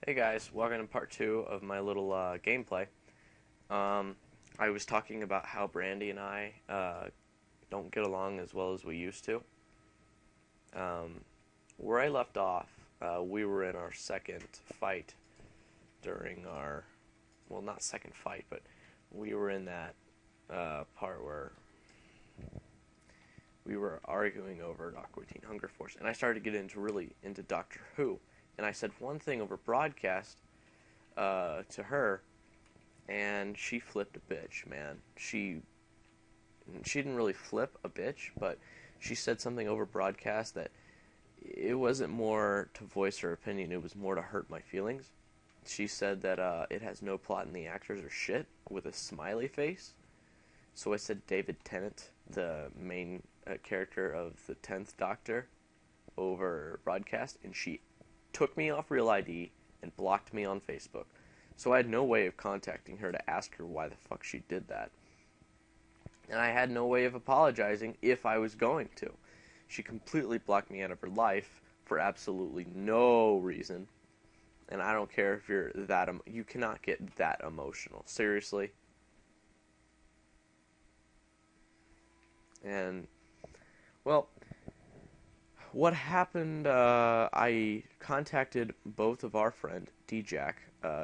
Hey guys, welcome to part two of my little gameplay. Um, I was talking about how Brandy and I don't get along as well as we used to. Um, where I left off, we were in our second fight during our, well, not second fight, but we were in that part where we were arguing over Aqua Teen Hunger Force, and I started to get into Doctor Who, and I said one thing over broadcast to her, and she flipped a bitch, man. She didn't really flip a bitch, but she said something over broadcast that it wasn't more to voice her opinion, it was more to hurt my feelings. She said that it has no plot and the actors are shit with a smiley face. So I said David Tennant, the main character of the 10th Doctor, over broadcast, and she took me off Real ID and blocked me on Facebook. So I had no way of contacting her to ask her why the fuck she did that. And I had no way of apologizing if I was going to. She completely blocked me out of her life for absolutely no reason. And I don't care if you're that you cannot get that emotional. Seriously. And, well, what happened, I contacted both of our friend, D-Jack.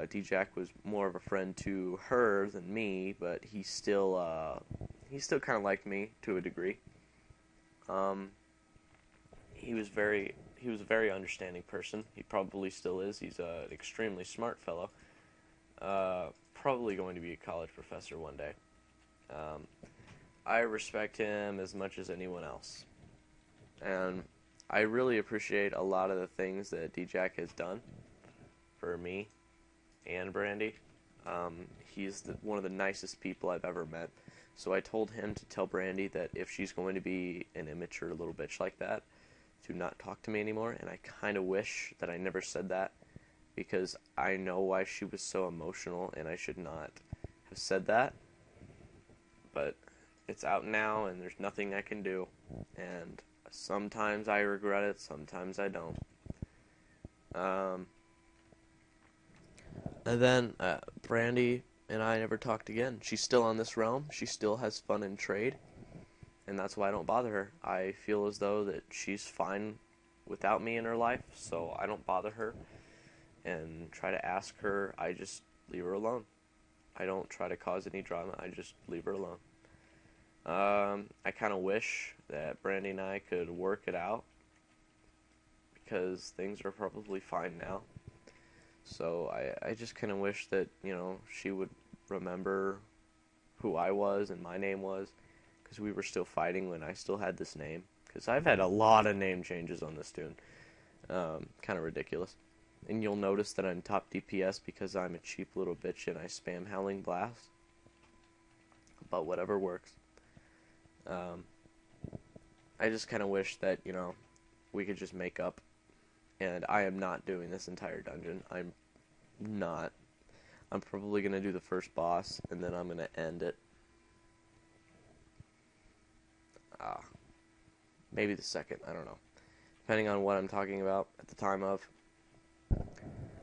D-Jack was more of a friend to her than me, but he still kind of liked me to a degree. He was a very understanding person. He probably still is. He's an extremely smart fellow. Probably going to be a college professor one day. I respect him as much as anyone else. And I really appreciate a lot of the things that D-Jack has done for me and Brandy. He's one of the nicest people I've ever met. So I told him to tell Brandy that if she's going to be an immature little bitch like that, to not talk to me anymore. And I kind of wish that I never said that, because I know why she was so emotional, and I should not have said that. But it's out now, and there's nothing I can do. And sometimes I regret it, sometimes I don't. And then Brandy and I never talked again. She's still on this realm. She still has fun in trade. And that's why I don't bother her. I feel as though that she's fine without me in her life, so I don't bother her and try to ask her. I just leave her alone. I don't try to cause any drama. I just leave her alone. I kind of wish that Brandy and I could work it out, because things are probably fine now. So I just kind of wish that, she would remember who I was and my name was, because we were still fighting when I still had this name. Because I've had a lot of name changes on this tune. Kind of ridiculous. And you'll notice that I'm top DPS because I'm a cheap little bitch and I spam Howling Blast. But whatever works. I just kind of wish that, we could just make up. And I am not doing this entire dungeon. I'm not. I'm probably going to do the first boss, and then I'm going to end it. Maybe the second, I don't know. Depending on what I'm talking about at the time of.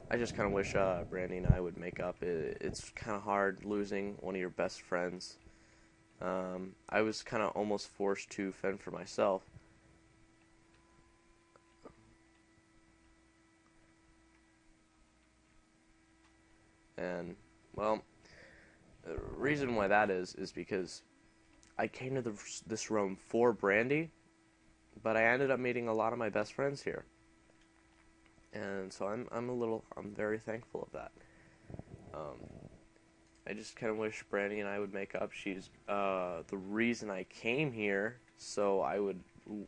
I just kind of wish Brandy and I would make up. It's kind of hard losing one of your best friends. I was kind of almost forced to fend for myself. And, well, the reason why that is because I came to this realm for Brandy, but I ended up meeting a lot of my best friends here. And so I'm very thankful of that. I just kind of wish Brandy and I would make up. She's the reason I came here, so I would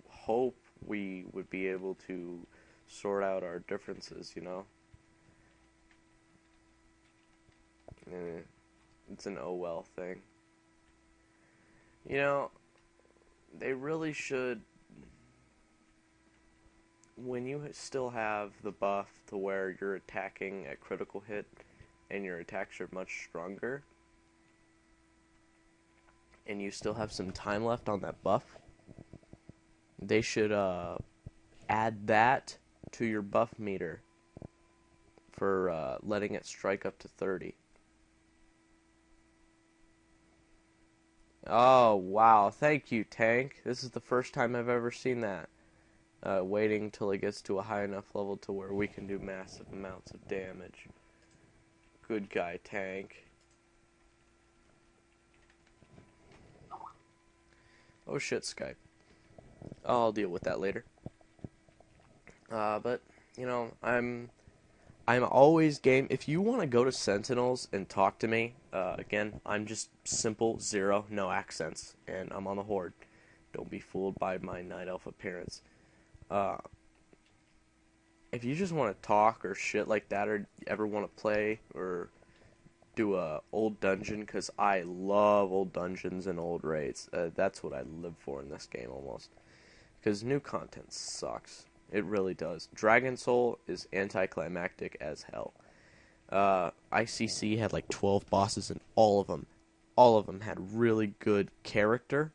hope we would be able to sort out our differences, It's an oh well thing. They really should, when you still have the buff to where you're attacking at critical hit and your attacks are much stronger, and you still have some time left on that buff, they should add that to your buff meter for letting it strike up to 30. Oh, wow. Thank you, tank. This is the first time I've ever seen that. Waiting till it gets to a high enough level to where we can do massive amounts of damage. Good guy, tank. Oh shit, Skype. I'll deal with that later. But, you know, I'm always game. If you want to go to Sentinels and talk to me, again, I'm just simple, zero, no accents, and I'm on the Horde. Don't be fooled by my Night Elf appearance. If you just want to talk or shit like that, or ever want to play or do a old dungeon, because I love old dungeons and old raids. That's what I live for in this game almost. Because new content sucks. It really does. Dragon Soul is anticlimactic as hell. ICC had like 12 bosses, and all of them had really good character.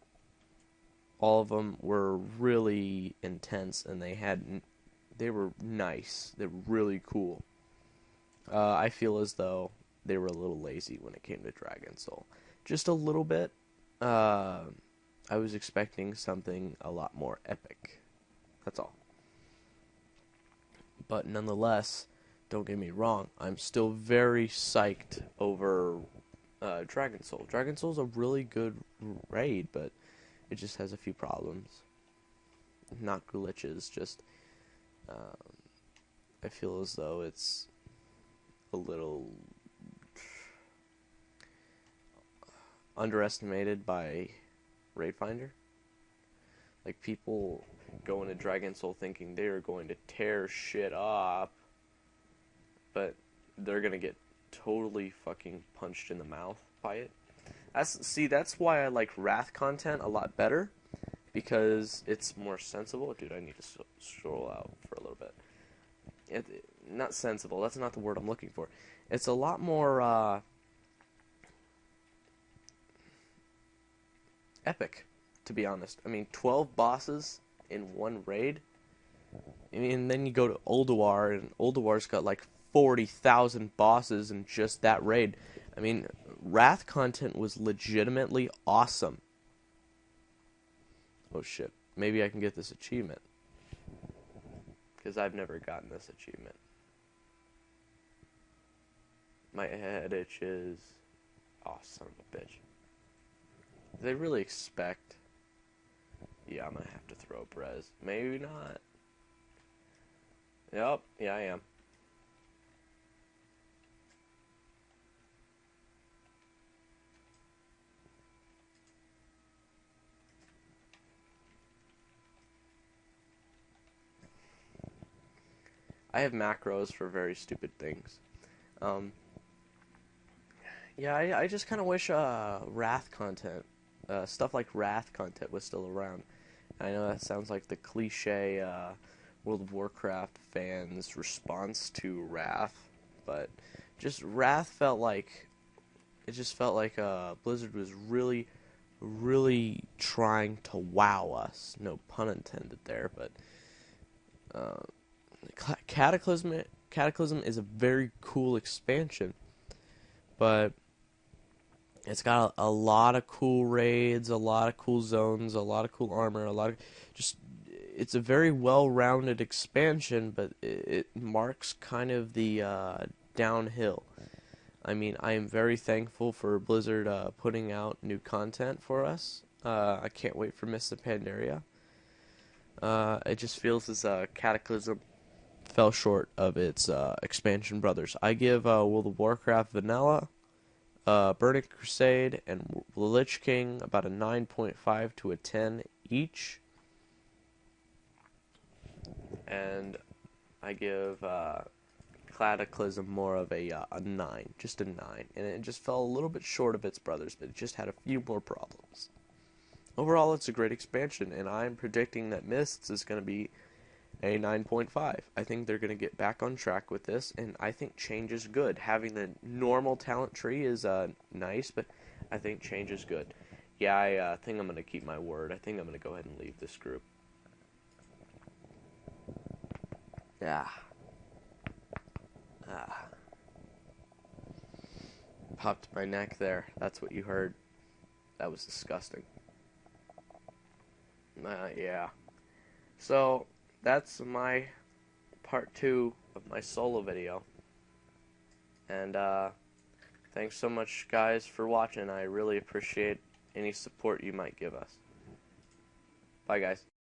All of them were really intense, and they were nice. They were really cool. I feel as though they were a little lazy when it came to Dragon Soul. Just a little bit. I was expecting something a lot more epic. That's all. But nonetheless, don't get me wrong, I'm still very psyched over Dragon Soul. Dragon Soul's a really good raid, but it just has a few problems. Not glitches, just I feel as though it's a little underestimated by Raid Finder. Like, people go into Dragon Soul thinking they are going to tear shit up, but they're gonna get totally fucking punched in the mouth by it. That's why I like Wrath content a lot better, because it's more sensible. Dude, I need to scroll out for a little bit. Not sensible, that's not the word I'm looking for. It's a lot more epic, to be honest. I mean, 12 bosses in one raid. I mean, then you go to Ulduar, and Ulduar's got like 40,000 bosses in just that raid. I mean, Wrath content was legitimately awesome. Oh shit, maybe I can get this achievement, because I've never gotten this achievement. My head itches. Oh, son of a bitch. Do they really expect... Yeah, I'm gonna have to throw a Brez. Maybe not. Yep, yeah, I am. I have macros for very stupid things. Yeah, I just kind of wish Wrath content, stuff like Wrath content was still around. I know that sounds like the cliche World of Warcraft fans' response to Wrath, but just Wrath felt like, it just felt like Blizzard was really, really trying to wow us. No pun intended there, but Cataclysm is a very cool expansion, but it's got a lot of cool raids, a lot of cool zones, a lot of cool armor, a lot of it's a very well-rounded expansion, but it marks kind of the downhill. I mean, I am very thankful for Blizzard putting out new content for us. I can't wait for Mists of Pandaria. It just feels as Cataclysm fell short of its expansion brothers. I give World of Warcraft Vanilla, Burning Crusade, and the Lich King about a 9.5 to a 10 each. And I give Cataclysm more of a 9, just a 9. And it just fell a little bit short of its brothers, but it just had a few more problems. Overall, it's a great expansion, and I'm predicting that Mists is going to be a 9.5. I think they're going to get back on track with this, and I think change is good. Having the normal talent tree is nice, but I think change is good. Yeah, I think I'm going to keep my word. I think I'm going to go ahead and leave this group. Yeah. popped my neck there. That's what you heard. That was disgusting. Yeah. So, that's my part 2 of my solo video. And, thanks so much, guys, for watching. I really appreciate any support you might give us. Bye, guys.